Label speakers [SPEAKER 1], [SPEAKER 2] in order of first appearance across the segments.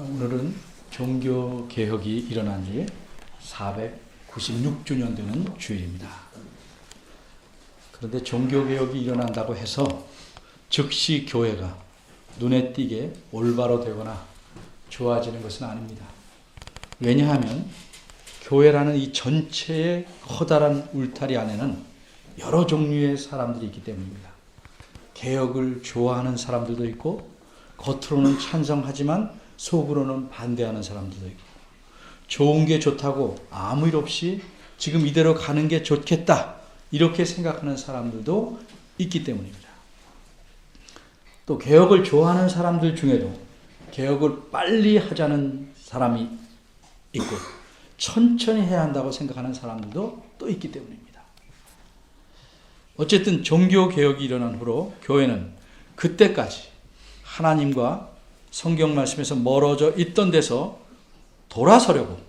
[SPEAKER 1] 오늘은 종교개혁이 일어난 지 496주년 되는 주일입니다. 그런데 종교개혁이 일어난다고 해서 즉시 교회가 눈에 띄게 올바로 되거나 좋아지는 것은 아닙니다. 왜냐하면 교회라는 이 전체의 커다란 울타리 안에는 여러 종류의 사람들이 있기 때문입니다. 개혁을 좋아하는 사람들도 있고 겉으로는 찬성하지만 속으로는 반대하는 사람들도 있고, 좋은 게 좋다고 아무 일 없이 지금 이대로 가는 게 좋겠다 이렇게 생각하는 사람들도 있기 때문입니다. 또 개혁을 좋아하는 사람들 중에도 개혁을 빨리 하자는 사람이 있고 천천히 해야 한다고 생각하는 사람들도 또 있기 때문입니다. 어쨌든 종교개혁이 일어난 후로 교회는 그때까지 하나님과 성경 말씀에서 멀어져 있던 데서 돌아서려고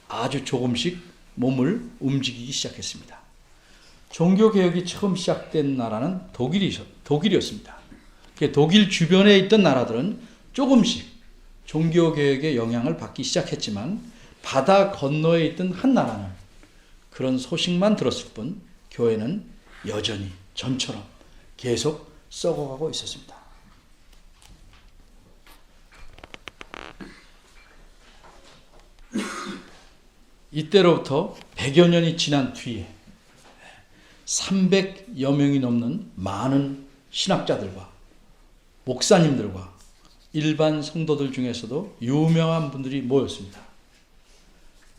[SPEAKER 1] 아주 조금씩 몸을 움직이기 시작했습니다. 종교개혁이 처음 시작된 나라는 독일이었습니다. 독일 주변에 있던 나라들은 조금씩 종교개혁의 영향을 받기 시작했지만 바다 건너에 있던 한 나라는 그런 소식만 들었을 뿐 교회는 여전히 전처럼 계속 썩어가고 있었습니다. 이때로부터 100여 년이 지난 뒤에 300여 명이 넘는 많은 신학자들과 목사님들과 일반 성도들 중에서도 유명한 분들이 모였습니다.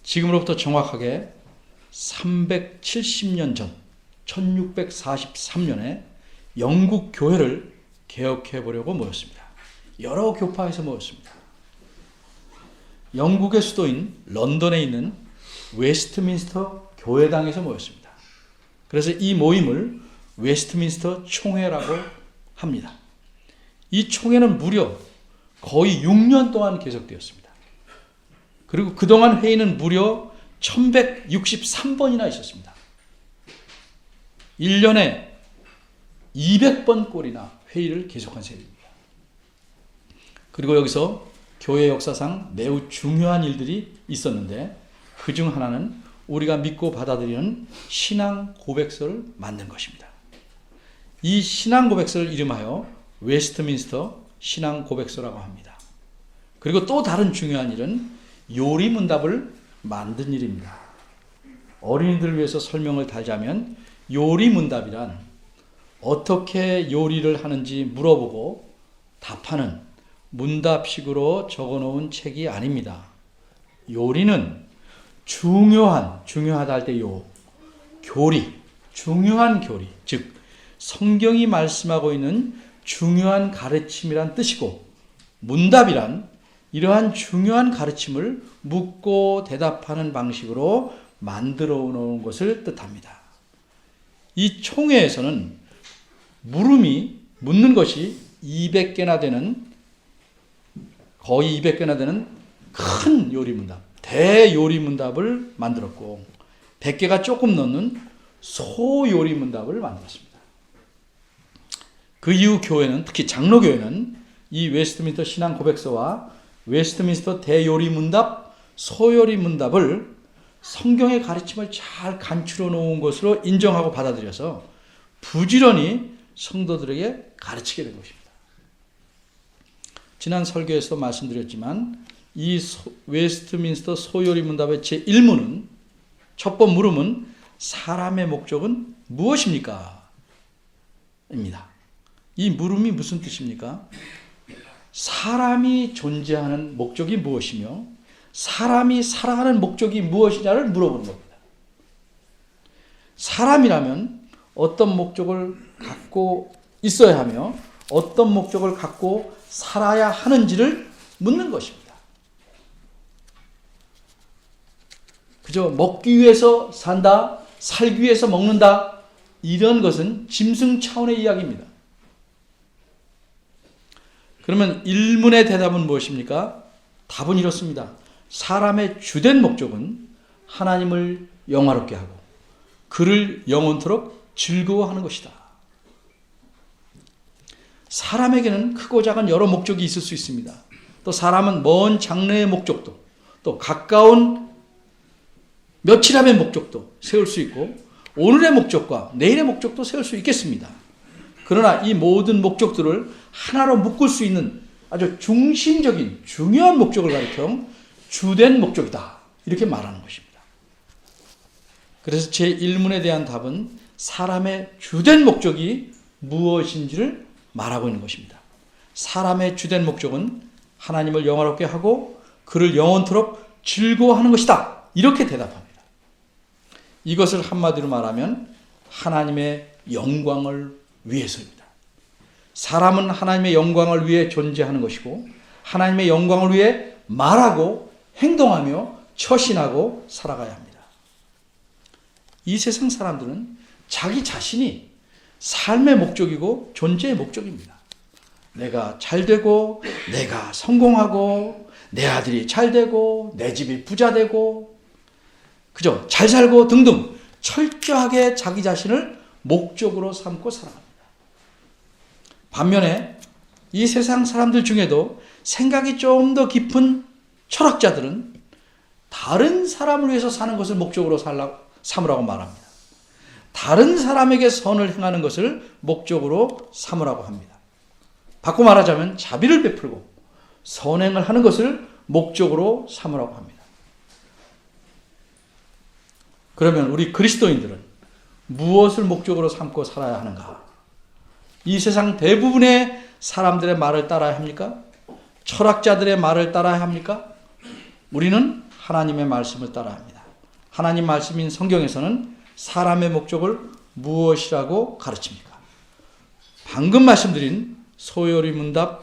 [SPEAKER 1] 지금으로부터 정확하게 370년 전 1643년에 영국 교회를 개혁해 보려고 모였습니다. 여러 교파에서 모였습니다. 영국의 수도인 런던에 있는 웨스트민스터 교회당에서 모였습니다. 그래서 이 모임을 웨스트민스터 총회라고 합니다. 이 총회는 무려 거의 6년 동안 계속되었습니다. 그리고 그동안 회의는 무려 1163번이나 있었습니다. 1년에 200번 꼴이나 회의를 계속한 셈입니다. 그리고 여기서 교회 역사상 매우 중요한 일들이 있었는데 그 중 하나는 우리가 믿고 받아들이는 신앙 고백서를 만든 것입니다. 이 신앙 고백서를 이름하여 웨스트민스터 신앙 고백서라고 합니다. 그리고 또 다른 중요한 일은 요리문답을 만든 일입니다. 어린이들을 위해서 설명을 달자면 요리문답이란 어떻게 요리를 하는지 물어보고 답하는 문답식으로 적어놓은 책이 아닙니다. 요리는 중요하다 할 때 교리, 중요한 교리, 즉 성경이 말씀하고 있는 중요한 가르침이란 뜻이고, 문답이란 이러한 중요한 가르침을 묻고 대답하는 방식으로 만들어 놓은 것을 뜻합니다. 이 총회에서는 묻는 것이 200개나 되는, 거의 200개나 되는 큰 요리문답, 대요리문답을 만들었고 100개가 조금 넘는 소요리문답을 만들었습니다. 그 이후 교회는, 특히 장로교회는 이 웨스트민스터 신앙 고백서와 웨스트민스터 대요리문답, 소요리문답을 성경의 가르침을 잘 간추려 놓은 것으로 인정하고 받아들여서 부지런히 성도들에게 가르치게 된 것입니다. 지난 설교에서도 말씀드렸지만 이 웨스트민스터 소요리문답의 제1문은, 첫 번 물음은 사람의 목적은 무엇입니까? 입니다. 이 물음이 무슨 뜻입니까? 사람이 존재하는 목적이 무엇이며 사람이 살아가는 목적이 무엇이냐를 물어보는 겁니다. 사람이라면 어떤 목적을 갖고 있어야 하며 어떤 목적을 갖고 살아야 하는지를 묻는 것입니다. 그저 먹기 위해서 산다, 살기 위해서 먹는다, 이런 것은 짐승 차원의 이야기입니다. 그러면 1문의 대답은 무엇입니까? 답은 이렇습니다. 사람의 주된 목적은 하나님을 영화롭게 하고 그를 영원토록 즐거워하는 것이다. 사람에게는 크고 작은 여러 목적이 있을 수 있습니다. 또 사람은 먼 장래의 목적도, 또 가까운 며칠 함의 목적도 세울 수 있고 오늘의 목적과 내일의 목적도 세울 수 있겠습니다. 그러나 이 모든 목적들을 하나로 묶을 수 있는 아주 중심적인 중요한 목적을 가리켜 주된 목적이다, 이렇게 말하는 것입니다. 그래서 제1문에 대한 답은 사람의 주된 목적이 무엇인지를 말하고 있는 것입니다. 사람의 주된 목적은 하나님을 영화롭게 하고 그를 영원토록 즐거워하는 것이다, 이렇게 대답합니다. 이것을 한마디로 말하면 하나님의 영광을 위해서입니다. 사람은 하나님의 영광을 위해 존재하는 것이고 하나님의 영광을 위해 말하고 행동하며 처신하고 살아가야 합니다. 이 세상 사람들은 자기 자신이 삶의 목적이고 존재의 목적입니다. 내가 잘되고 내가 성공하고 내 아들이 잘되고 내 집이 부자되고 그죠? 잘 살고 등등 철저하게 자기 자신을 목적으로 삼고 살아갑니다. 반면에 이 세상 사람들 중에도 생각이 좀 더 깊은 철학자들은 다른 사람을 위해서 사는 것을 목적으로 삼으라고 말합니다. 다른 사람에게 선을 행하는 것을 목적으로 삼으라고 합니다. 바꿔 말하자면 자비를 베풀고 선행을 하는 것을 목적으로 삼으라고 합니다. 그러면 우리 그리스도인들은 무엇을 목적으로 삼고 살아야 하는가? 이 세상 대부분의 사람들의 말을 따라야 합니까? 철학자들의 말을 따라야 합니까? 우리는 하나님의 말씀을 따라야 합니다. 하나님 말씀인 성경에서는 사람의 목적을 무엇이라고 가르칩니까? 방금 말씀드린 소요리 문답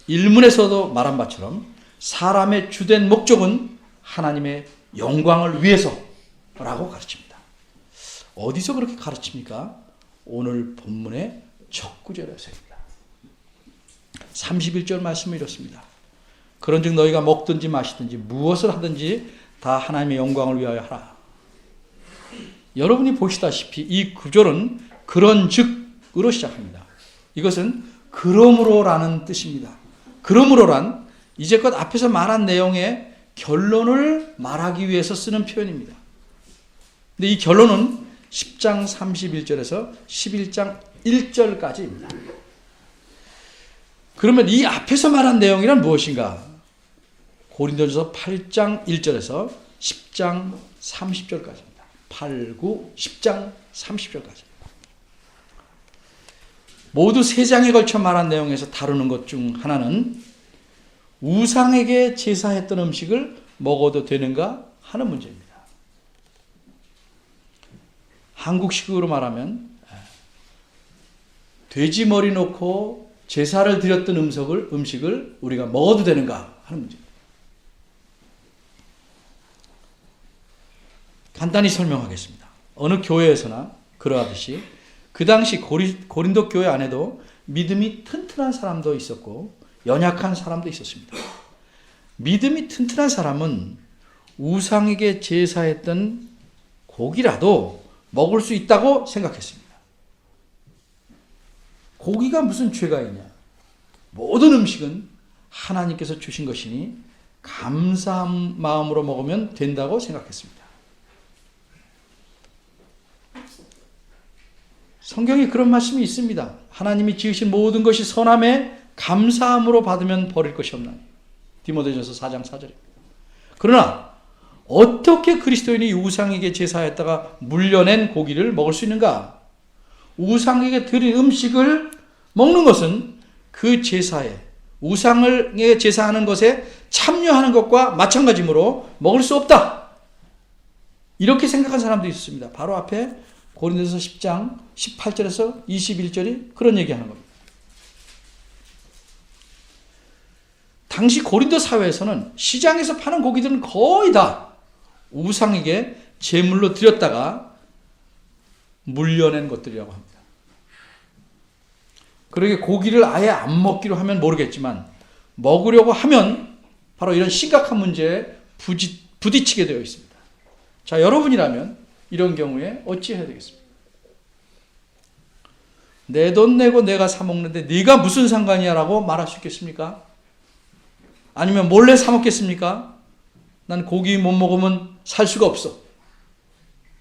[SPEAKER 1] 1문에서도 말한 바처럼 사람의 주된 목적은 하나님의 영광을 위해서라고 가르칩니다. 어디서 그렇게 가르칩니까? 오늘 본문의 첫 구절에서입니다. 31절 말씀은 이렇습니다. 그런즉 너희가 먹든지 마시든지 무엇을 하든지 다 하나님의 영광을 위하여 하라. 여러분이 보시다시피 이 구절은 그런즉으로 시작합니다. 이것은 그러므로라는 뜻입니다. 그러므로란 이제껏 앞에서 말한 내용의 결론을 말하기 위해서 쓰는 표현입니다. 근데 이 결론은 10장 31절에서 11장 1절까지입니다. 그러면 이 앞에서 말한 내용이란 무엇인가? 고린도전서 8장 1절에서 10장 30절까지입니다. 8, 9, 10장 30절까지. 모두 3장에 걸쳐 말한 내용에서 다루는 것 중 하나는 우상에게 제사했던 음식을 먹어도 되는가 하는 문제입니다. 한국식으로 말하면 돼지 머리 놓고 제사를 드렸던 음식을 우리가 먹어도 되는가 하는 문제입니다. 간단히 설명하겠습니다. 어느 교회에서나 그러하듯이 그 당시 고린도 교회 안에도 믿음이 튼튼한 사람도 있었고 연약한 사람도 있었습니다. 믿음이 튼튼한 사람은 우상에게 제사했던 고기라도 먹을 수 있다고 생각했습니다. 고기가 무슨 죄가 있냐? 모든 음식은 하나님께서 주신 것이니 감사한 마음으로 먹으면 된다고 생각했습니다. 성경에 그런 말씀이 있습니다. 하나님이 지으신 모든 것이 선함에 감사함으로 받으면 버릴 것이 없나니. 디모데전서 4장 4절입니다. 그러나 어떻게 그리스도인이 우상에게 제사했다가 물려낸 고기를 먹을 수 있는가? 우상에게 드린 음식을 먹는 것은 그 제사에, 우상을 제사하는 것에 참여하는 것과 마찬가지므로 먹을 수 없다. 이렇게 생각한 사람도 있습니다. 바로 앞에 고린도서 10장 18절에서 21절이 그런 얘기하는 겁니다. 당시 고린도 사회에서는 시장에서 파는 고기들은 거의 다 우상에게 제물로 드렸다가 물려낸 것들이라고 합니다. 그러게 고기를 아예 안 먹기로 하면 모르겠지만 먹으려고 하면 바로 이런 심각한 문제에 부딪히게 되어 있습니다. 자, 여러분이라면 이런 경우에 어찌해야 되겠습니까? 내 돈 내고 내가 사 먹는데 네가 무슨 상관이야 라고 말할 수 있겠습니까? 아니면 몰래 사 먹겠습니까? 난 고기 못 먹으면 살 수가 없어.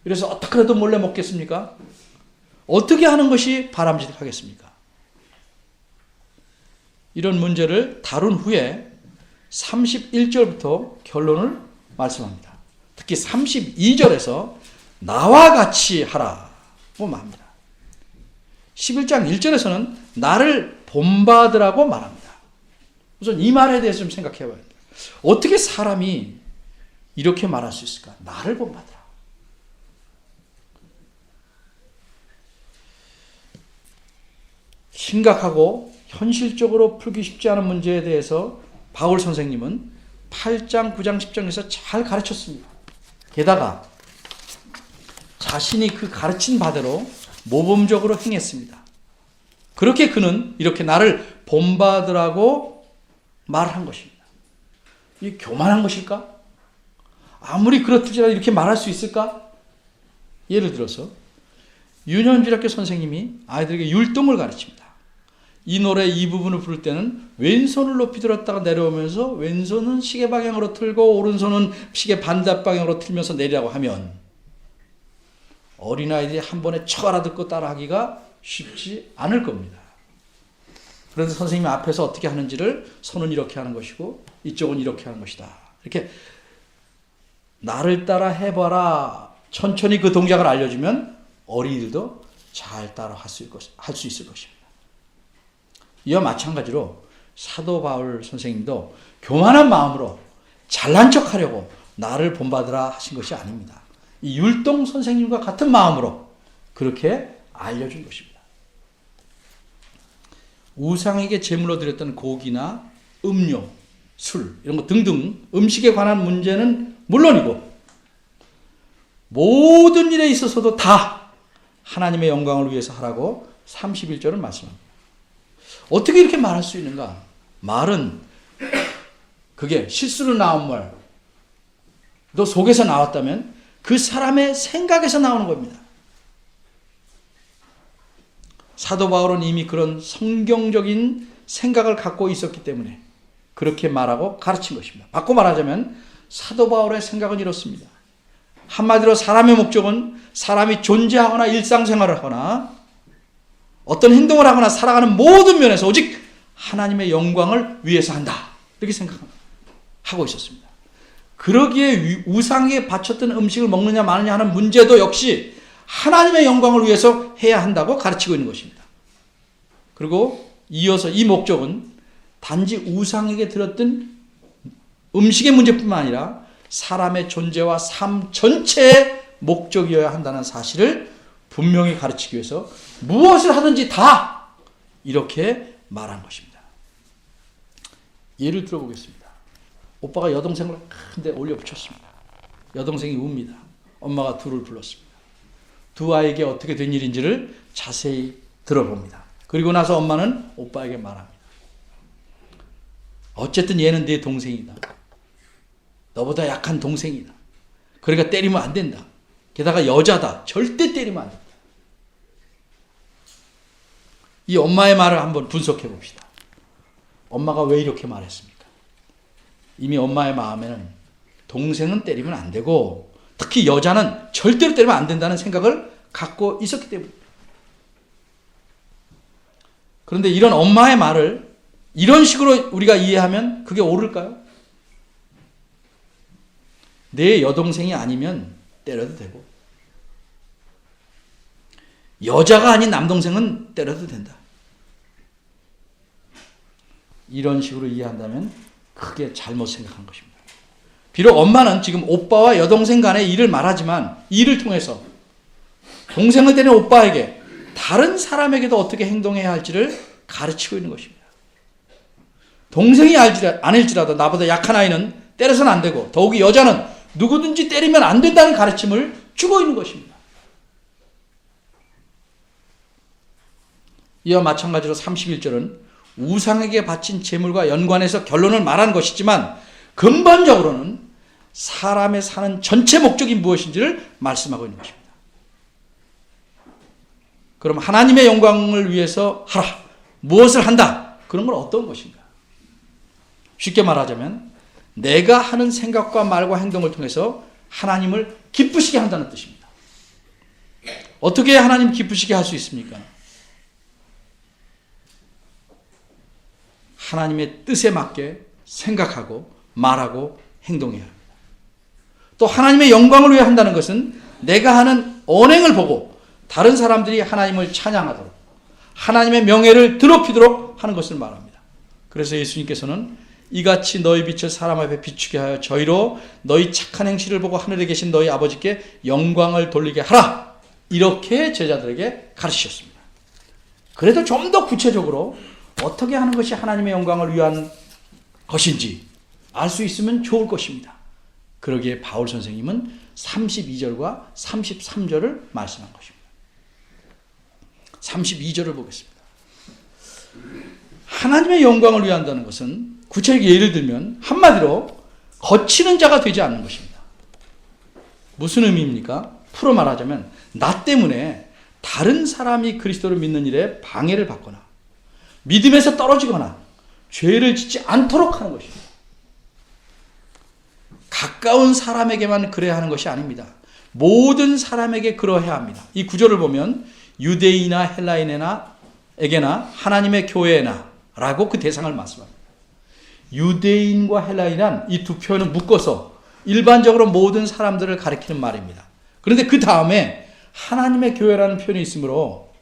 [SPEAKER 1] 그래서 어떻게라도 몰래 먹겠습니까? 어떻게 하는 것이 바람직하겠습니까? 이런 문제를 다룬 후에 31절부터 결론을 말씀합니다. 특히 32절에서 나와 같이 하라고 말합니다. 11장 1절에서는 나를 본받으라고 말합니다. 우선 이 말에 대해서 좀 생각해 봐야 됩니다. 어떻게 사람이 이렇게 말할 수 있을까? 나를 본받으라. 심각하고 현실적으로 풀기 쉽지 않은 문제에 대해서 바울 선생님은 8장, 9장, 10장에서 잘 가르쳤습니다. 게다가 자신이 그 가르친 바대로 모범적으로 행했습니다. 그렇게 그는 이렇게 나를 본받으라고 말한 것입니다. 이게 교만한 것일까? 아무리 그렇을지라도 이렇게 말할 수 있을까? 예를 들어서 윤현주학교 선생님이 아이들에게 율동을 가르칩니다. 이 노래 이 부분을 부를 때는 왼손을 높이 들었다가 내려오면서 왼손은 시계 방향으로 틀고 오른손은 시계 반대 방향으로 틀면서 내리라고 하면 어린아이들이 한 번에 쳐 알아듣고 따라하기가 쉽지 않을 겁니다. 그래서 선생님이 앞에서 어떻게 하는지를 손은 이렇게 하는 것이고 이쪽은 이렇게 하는 것이다. 이렇게 나를 따라 해봐라. 천천히 그 동작을 알려주면 어린이들도 잘 따라 할 수 있을 것입니다. 이와 마찬가지로 사도 바울 선생님도 교만한 마음으로 잘난 척하려고 나를 본받으라 하신 것이 아닙니다. 이 율동 선생님과 같은 마음으로 그렇게 알려준 것입니다. 우상에게 제물로 드렸던 고기나 음료, 술 이런 것 등등 음식에 관한 문제는 물론이고 모든 일에 있어서도 다 하나님의 영광을 위해서 하라고 31절은 말씀합니다. 어떻게 이렇게 말할 수 있는가? 말은 그게 실수로 나온 말, 너 속에서 나왔다면 그 사람의 생각에서 나오는 겁니다. 사도 바울은 이미 그런 성경적인 생각을 갖고 있었기 때문에 그렇게 말하고 가르친 것입니다. 바꿔 말하자면 사도 바울의 생각은 이렇습니다. 한마디로 사람의 목적은 사람이 존재하거나 일상생활을 하거나 어떤 행동을 하거나 살아가는 모든 면에서 오직 하나님의 영광을 위해서 한다. 이렇게 생각하고 있었습니다. 그러기에 우상에 바쳤던 음식을 먹느냐 마느냐 하는 문제도 역시 하나님의 영광을 위해서 해야 한다고 가르치고 있는 것입니다. 그리고 이어서 이 목적은 단지 우상에게 드렸던 음식의 문제뿐만 아니라 사람의 존재와 삶 전체의 목적이어야 한다는 사실을 분명히 가르치기 위해서 무엇을 하든지 다 이렇게 말한 것입니다. 예를 들어보겠습니다. 오빠가 여동생을 큰데 올려붙였습니다. 여동생이 웁니다. 엄마가 둘을 불렀습니다. 두 아이에게 어떻게 된 일인지를 자세히 들어봅니다. 그리고 나서 엄마는 오빠에게 말합니다. 어쨌든 얘는 내 동생이다. 너보다 약한 동생이다. 그러니까 때리면 안 된다. 게다가 여자다. 절대 때리면 안 된다. 이 엄마의 말을 한번 분석해 봅시다. 엄마가 왜 이렇게 말했습니까? 이미 엄마의 마음에는 동생은 때리면 안 되고 특히 여자는 절대로 때리면 안 된다는 생각을 갖고 있었기 때문입니다. 그런데 이런 엄마의 말을 이런 식으로 우리가 이해하면 그게 옳을까요? 내 여동생이 아니면 때려도 되고 여자가 아닌 남동생은 때려도 된다. 이런 식으로 이해한다면 크게 잘못 생각한 것입니다. 비록 엄마는 지금 오빠와 여동생 간의 일을 말하지만 이 일을 통해서 동생을 때린 오빠에게 다른 사람에게도 어떻게 행동해야 할지를 가르치고 있는 것입니다. 동생이 아닐지라도 나보다 약한 아이는 때려서는 안 되고 더욱이 여자는 누구든지 때리면 안 된다는 가르침을 주고 있는 것입니다. 이와 마찬가지로 31절은 우상에게 바친 제물과 연관해서 결론을 말한 것이지만 근본적으로는 사람의 사는 전체 목적이 무엇인지를 말씀하고 있는 것입니다. 그럼 하나님의 영광을 위해서 하라. 무엇을 한다? 그런 건 어떤 것인가? 쉽게 말하자면 내가 하는 생각과 말과 행동을 통해서 하나님을 기쁘시게 한다는 뜻입니다. 어떻게 하나님 기쁘시게 할 수 있습니까? 하나님의 뜻에 맞게 생각하고 말하고 행동해야 합니다. 또 하나님의 영광을 위해 한다는 것은 내가 하는 언행을 보고 다른 사람들이 하나님을 찬양하도록 하나님의 명예를 드높이도록 하는 것을 말합니다. 그래서 예수님께서는 이같이 너희 빛을 사람 앞에 비추게 하여 저희로 너희 착한 행실을 보고 하늘에 계신 너희 아버지께 영광을 돌리게 하라, 이렇게 제자들에게 가르치셨습니다. 그래도 좀 더 구체적으로 어떻게 하는 것이 하나님의 영광을 위한 것인지 알 수 있으면 좋을 것입니다. 그러기에 바울 선생님은 32절과 33절을 말씀한 것입니다. 32절을 보겠습니다. 하나님의 영광을 위해 한다는 것은 구체적인 예를 들면 한마디로 거치는 자가 되지 않는 것입니다. 무슨 의미입니까? 풀어 말하자면 나 때문에 다른 사람이 그리스도를 믿는 일에 방해를 받거나 믿음에서 떨어지거나 죄를 짓지 않도록 하는 것입니다. 가까운 사람에게만 그래야 하는 것이 아닙니다. 모든 사람에게 그러해야 합니다. 이 구절을 보면 유대인이나 헬라인에게나 하나님의 교회나 라고 그 대상을 말씀합니다. 유대인과 헬라인은 이 두 표현을 묶어서 일반적으로 모든 사람들을 가리키는 말입니다. 그런데 그 다음에 하나님의 교회라는 표현이 있으므로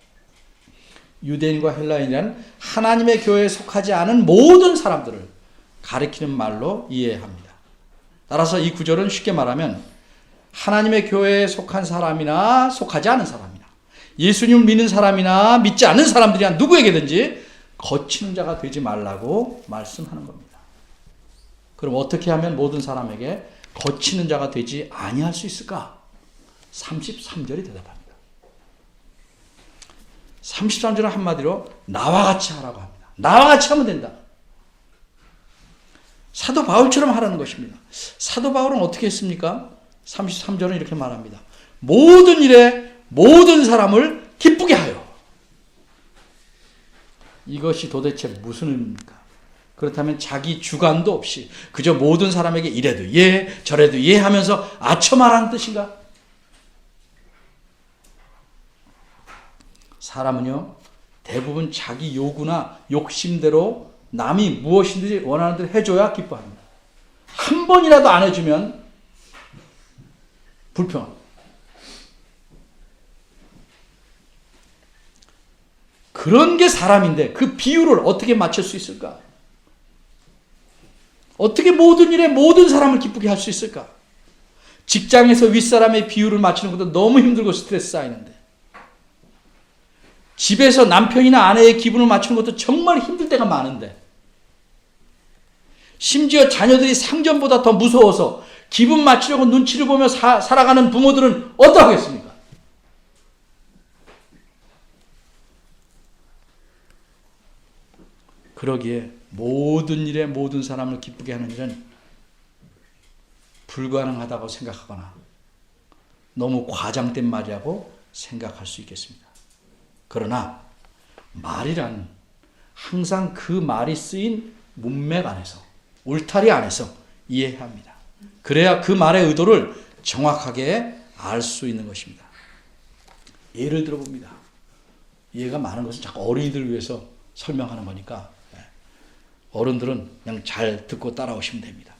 [SPEAKER 1] 유대인과 헬라인이란 하나님의 교회에 속하지 않은 모든 사람들을 가리키는 말로 이해합니다. 따라서 이 구절은 쉽게 말하면 하나님의 교회에 속한 사람이나 속하지 않은 사람이나 예수님을 믿는 사람이나 믿지 않는 사람들이나 누구에게든지 거치는 자가 되지 말라고 말씀하는 겁니다. 그럼 어떻게 하면 모든 사람에게 거치는 자가 되지 아니할 수 있을까? 33절이 대답합니다. 33절은 한마디로 나와 같이 하라고 합니다. 나와 같이 하면 된다. 사도 바울처럼 하라는 것입니다. 사도 바울은 어떻게 했습니까? 33절은 이렇게 말합니다. 모든 일에 모든 사람을 기쁘게 하여. 이것이 도대체 무슨 의미입니까? 그렇다면 자기 주관도 없이 그저 모든 사람에게 이래도 예, 저래도 예 하면서 아쳐 말하는 뜻인가? 사람은요, 대부분 자기 요구나 욕심대로 남이 무엇이든지 원하는 대로 해줘야 기뻐합니다. 한 번이라도 안 해주면 불평합니다. 그런 게 사람인데 그 비율을 어떻게 맞출 수 있을까? 어떻게 모든 일에 모든 사람을 기쁘게 할 수 있을까? 직장에서 윗사람의 비율을 맞추는 것도 너무 힘들고 스트레스 쌓이는데 집에서 남편이나 아내의 기분을 맞추는 것도 정말 힘들 때가 많은데 심지어 자녀들이 상전보다 더 무서워서 기분 맞추려고 눈치를 보며 살아가는 부모들은 어떠하겠습니까? 그러기에 모든 일에 모든 사람을 기쁘게 하는 일은 불가능하다고 생각하거나 너무 과장된 말이라고 생각할 수 있겠습니다. 그러나 말이란 항상 그 말이 쓰인 문맥 안에서 울타리 안에서 이해해야 합니다. 그래야 그 말의 의도를 정확하게 알 수 있는 것입니다. 예를 들어봅니다. 이해가 많은 것은 자꾸 어린이들을 위해서 설명하는 거니까 어른들은 그냥 잘 듣고 따라오시면 됩니다.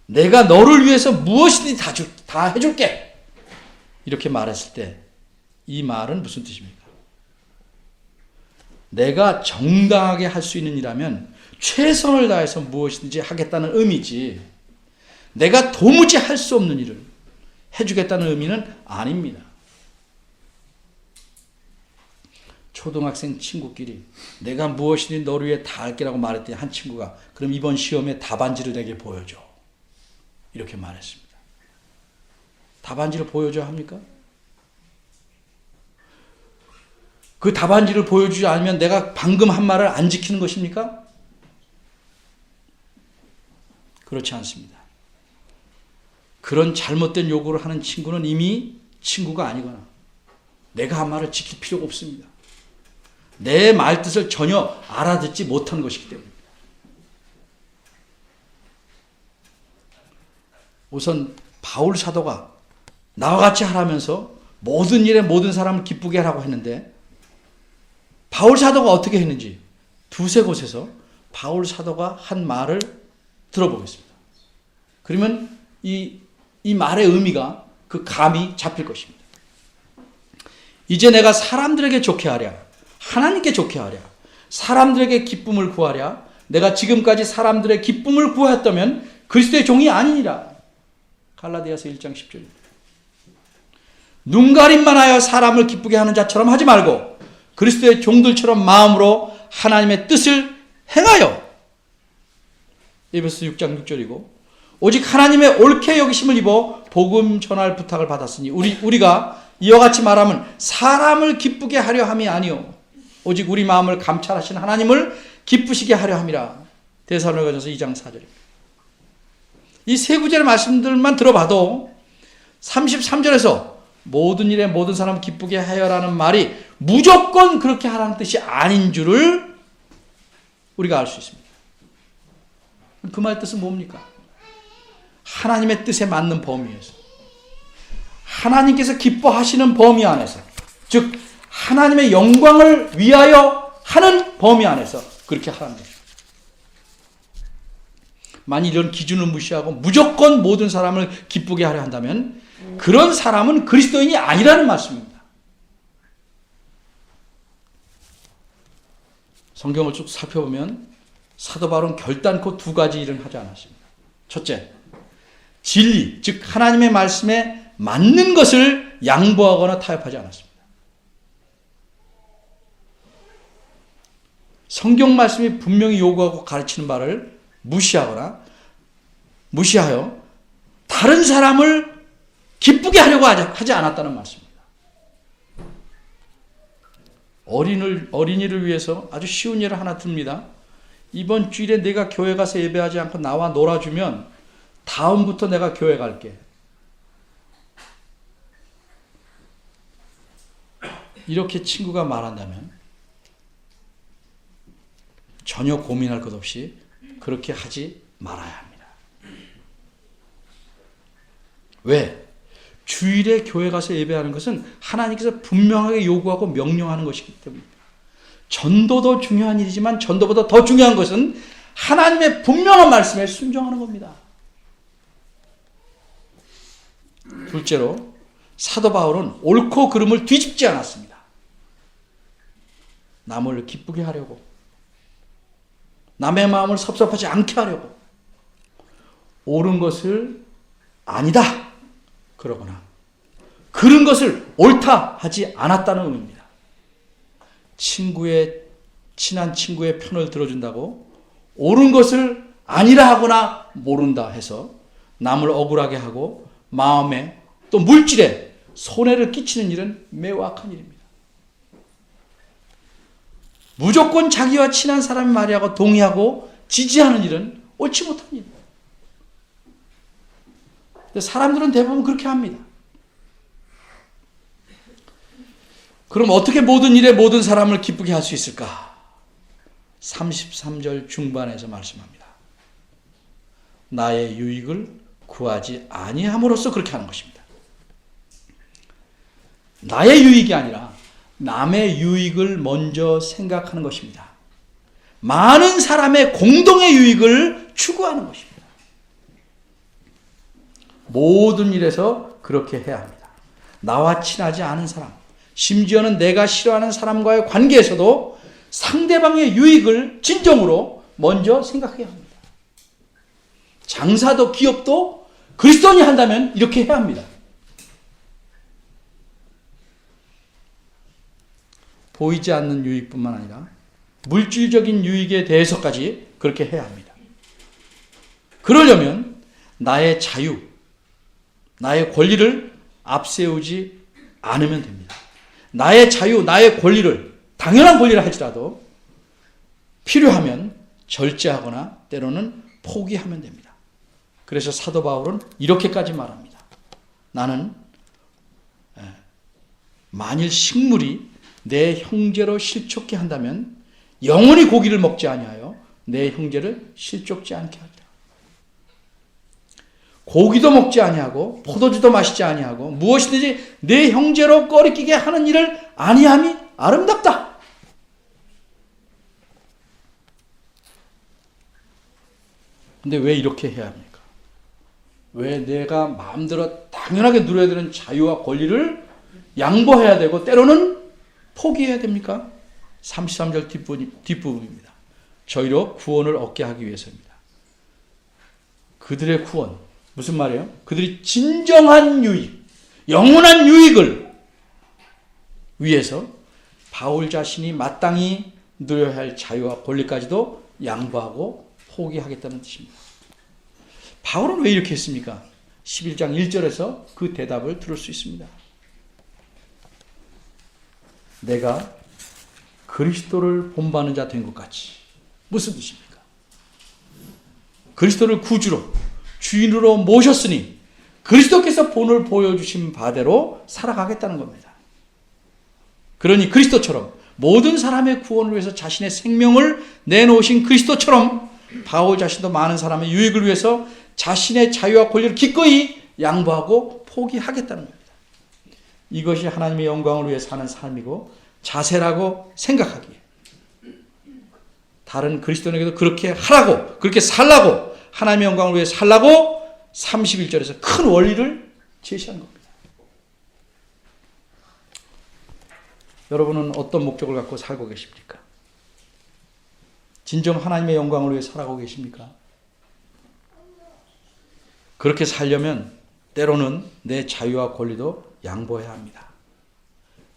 [SPEAKER 1] 내가 너를 위해서 무엇이든지 다 해줄게. 이렇게 말했을 때 이 말은 무슨 뜻입니까? 내가 정당하게 할 수 있는 일이라면 최선을 다해서 무엇이든지 하겠다는 의미지 내가 도무지 할 수 없는 일을 해주겠다는 의미는 아닙니다. 초등학생 친구끼리 내가 무엇이든 너를 위해 다 할게라고 말했더니 한 친구가 그럼 이번 시험에 답안지를 내게 보여줘. 이렇게 말했습니다. 답안지를 보여줘야 합니까? 그 답안지를 보여주지 않으면 내가 방금 한 말을 안 지키는 것입니까? 그렇지 않습니다. 그런 잘못된 요구를 하는 친구는 이미 친구가 아니거나 내가 한 말을 지킬 필요가 없습니다. 내 말뜻을 전혀 알아듣지 못한 것이기 때문입니다. 우선 바울 사도가 나와 같이 하라면서 모든 일에 모든 사람을 기쁘게 하라고 했는데 바울 사도가 어떻게 했는지 두세 곳에서 바울 사도가 한 말을 들어보겠습니다. 그러면 이 말의 의미가 그 감이 잡힐 것입니다. 이제 내가 사람들에게 좋게 하랴, 하나님께 좋게 하랴, 사람들에게 기쁨을 구하랴, 내가 지금까지 사람들의 기쁨을 구하였다면 그리스도의 종이 아니니라. 갈라디아서 1장 10절입니다. 눈가림만 하여 사람을 기쁘게 하는 자처럼 하지 말고 그리스도의 종들처럼 마음으로 하나님의 뜻을 행하여. 에베소 6장 6절이고 오직 하나님의 옳게 여기심을 입어 복음 전할 부탁을 받았으니 우리가 이와 같이 말하면 사람을 기쁘게 하려 함이 아니요 오직 우리 마음을 감찰하신 하나님을 기쁘시게 하려 함이라. 데살로니가전서 2장 4절입니다. 이 세 구절의 말씀들만 들어봐도 33절에서 모든 일에 모든 사람 기쁘게 하여라는 말이 무조건 그렇게 하라는 뜻이 아닌 줄을 우리가 알 수 있습니다. 그 말 뜻은 뭡니까? 하나님의 뜻에 맞는 범위에서, 하나님께서 기뻐하시는 범위 안에서, 즉 하나님의 영광을 위하여 하는 범위 안에서 그렇게 하라는 것입니다. 만일 이런 기준을 무시하고 무조건 모든 사람을 기쁘게 하려 한다면 그런 사람은 그리스도인이 아니라는 말씀입니다. 성경을 쭉 살펴보면 사도 바울은 결단코 두 가지 일을 하지 않았습니다. 첫째, 진리, 즉 하나님의 말씀에 맞는 것을 양보하거나 타협하지 않았습니다. 성경 말씀이 분명히 요구하고 가르치는 바를 무시하여 다른 사람을 기쁘게 하려고 하지 않았다는 말씀입니다. 어린이를 위해서 아주 쉬운 예를 하나 듭니다. 이번 주일에 내가 교회 가서 예배하지 않고 나와 놀아주면 다음부터 내가 교회 갈게. 이렇게 친구가 말한다면 전혀 고민할 것 없이 그렇게 하지 말아야 합니다. 왜? 주일에 교회 가서 예배하는 것은 하나님께서 분명하게 요구하고 명령하는 것이기 때문입니다. 전도도 중요한 일이지만 전도보다 더 중요한 것은 하나님의 분명한 말씀에 순종하는 겁니다. 둘째로 사도 바울은 옳고 그름을 뒤집지 않았습니다. 남을 기쁘게 하려고, 남의 마음을 섭섭하지 않게 하려고, 옳은 것을 아니다 그러거나 그른 것을 옳다 하지 않았다는 의미입니다. 친한 친구의 편을 들어준다고 옳은 것을 아니라 하거나 모른다 해서 남을 억울하게 하고 마음에 또 물질에 손해를 끼치는 일은 매우 악한 일입니다. 무조건 자기와 친한 사람의 말이하고 동의하고 지지하는 일은 옳지 못한 일입니다. 사람들은 대부분 그렇게 합니다. 그럼 어떻게 모든 일에 모든 사람을 기쁘게 할 수 있을까? 33절 중반에서 말씀합니다. 나의 유익을 구하지 아니함으로써 그렇게 하는 것입니다. 나의 유익이 아니라 남의 유익을 먼저 생각하는 것입니다. 많은 사람의 공동의 유익을 추구하는 것입니다. 모든 일에서 그렇게 해야 합니다. 나와 친하지 않은 사람, 심지어는 내가 싫어하는 사람과의 관계에서도 상대방의 유익을 진정으로 먼저 생각해야 합니다. 장사도 기업도 그리스도인이 한다면 이렇게 해야 합니다. 보이지 않는 유익뿐만 아니라 물질적인 유익에 대해서까지 그렇게 해야 합니다. 그러려면 나의 자유, 나의 권리를 앞세우지 않으면 됩니다. 나의 자유, 나의 권리를, 당연한 권리를 할지라도 필요하면 절제하거나 때로는 포기하면 됩니다. 그래서 사도 바울은 이렇게까지 말합니다. 나는 만일 식물이 내 형제로 실족케 한다면 영원히 고기를 먹지 아니하여 내 형제를 실족지 않게 하리라. 고기도 먹지 아니하고 포도주도 마시지 아니하고 무엇이든지 내 형제로 꺼리끼게 하는 일을 아니함이 아름답다. 근데 왜 이렇게 해야 합니까? 왜 내가 마음대로 당연하게 누려야 되는 자유와 권리를 양보해야 되고 때로는 포기해야 됩니까? 33절 뒷부분입니다. 저희로 구원을 얻게 하기 위해서입니다. 그들의 구원, 무슨 말이에요? 그들이 진정한 유익, 영원한 유익을 위해서 바울 자신이 마땅히 누려야 할 자유와 권리까지도 양보하고 포기하겠다는 뜻입니다. 바울은 왜 이렇게 했습니까? 11장 1절에서 그 대답을 들을 수 있습니다. 내가 그리스도를 본받는 자 된 것 같이. 무슨 뜻입니까? 그리스도를 구주로 주인으로 모셨으니 그리스도께서 본을 보여주신 바대로 살아가겠다는 겁니다. 그러니 그리스도처럼 모든 사람의 구원을 위해서 자신의 생명을 내놓으신 그리스도처럼 바울 자신도 많은 사람의 유익을 위해서 자신의 자유와 권리를 기꺼이 양보하고 포기하겠다는 겁니다. 이것이 하나님의 영광을 위해 사는 삶이고 자세라고 생각하기에 다른 그리스도인에게도 그렇게 하라고, 그렇게 살라고, 하나님의 영광을 위해 살라고 31절에서 큰 원리를 제시한 겁니다. 여러분은 어떤 목적을 갖고 살고 계십니까? 진정 하나님의 영광을 위해 살아가고 계십니까? 그렇게 살려면 때로는 내 자유와 권리도 양보해야 합니다.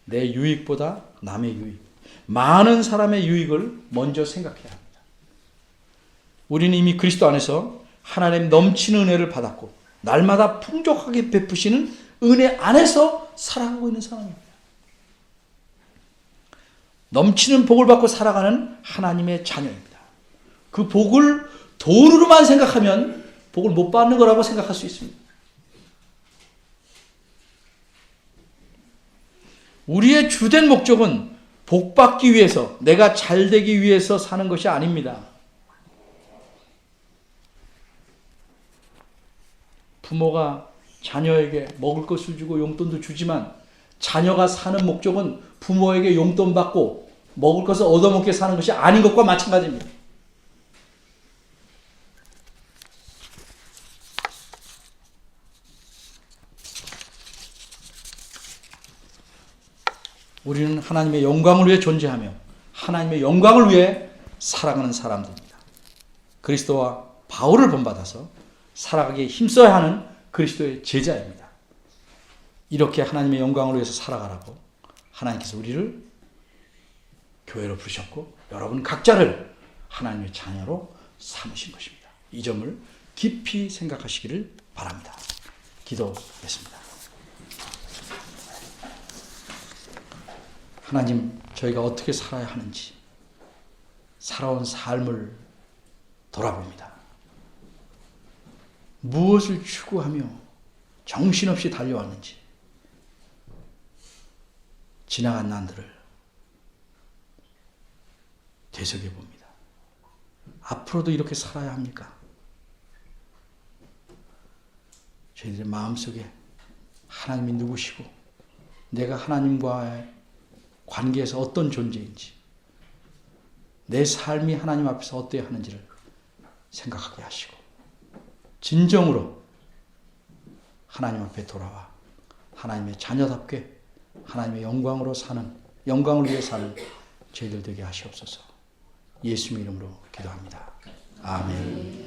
[SPEAKER 1] 내 유익보다 남의 유익, 많은 사람의 유익을 먼저 생각해야 합니다. 우리는 이미 그리스도 안에서 하나님 넘치는 은혜를 받았고 날마다 풍족하게 베푸시는 은혜 안에서 살아가고 있는 사람입니다. 넘치는 복을 받고 살아가는 하나님의 자녀입니다. 그 복을 돈으로만 생각하면 복을 못 받는 거라고 생각할 수 있습니다. 우리의 주된 목적은 복 받기 위해서, 내가 잘 되기 위해서 사는 것이 아닙니다. 부모가 자녀에게 먹을 것을 주고 용돈도 주지만 자녀가 사는 목적은 부모에게 용돈 받고 먹을 것을 얻어먹게 사는 것이 아닌 것과 마찬가지입니다. 우리는 하나님의 영광을 위해 존재하며 하나님의 영광을 위해 살아가는 사람들입니다. 그리스도와 바울을 본받아서 살아가기에 힘써야 하는 그리스도의 제자입니다. 이렇게 하나님의 영광을 위해서 살아가라고 하나님께서 우리를 교회로 부르셨고 여러분 각자를 하나님의 자녀로 삼으신 것입니다. 이 점을 깊이 생각하시기를 바랍니다. 기도하겠습니다. 하나님, 저희가 어떻게 살아야 하는지 살아온 삶을 돌아봅니다. 무엇을 추구하며 정신없이 달려왔는지 지나간 난들을 되새겨봅니다. 앞으로도 이렇게 살아야 합니까? 저희들의 마음속에 하나님이 누구시고 내가 하나님과의 관계에서 어떤 존재인지 내 삶이 하나님 앞에서 어때야 하는지를 생각하게 하시고 진정으로 하나님 앞에 돌아와 하나님의 자녀답게 하나님의 영광으로 사는, 영광을 위해 사는 저희들 되게 하시옵소서. 예수님의 이름으로 기도합니다. 아멘.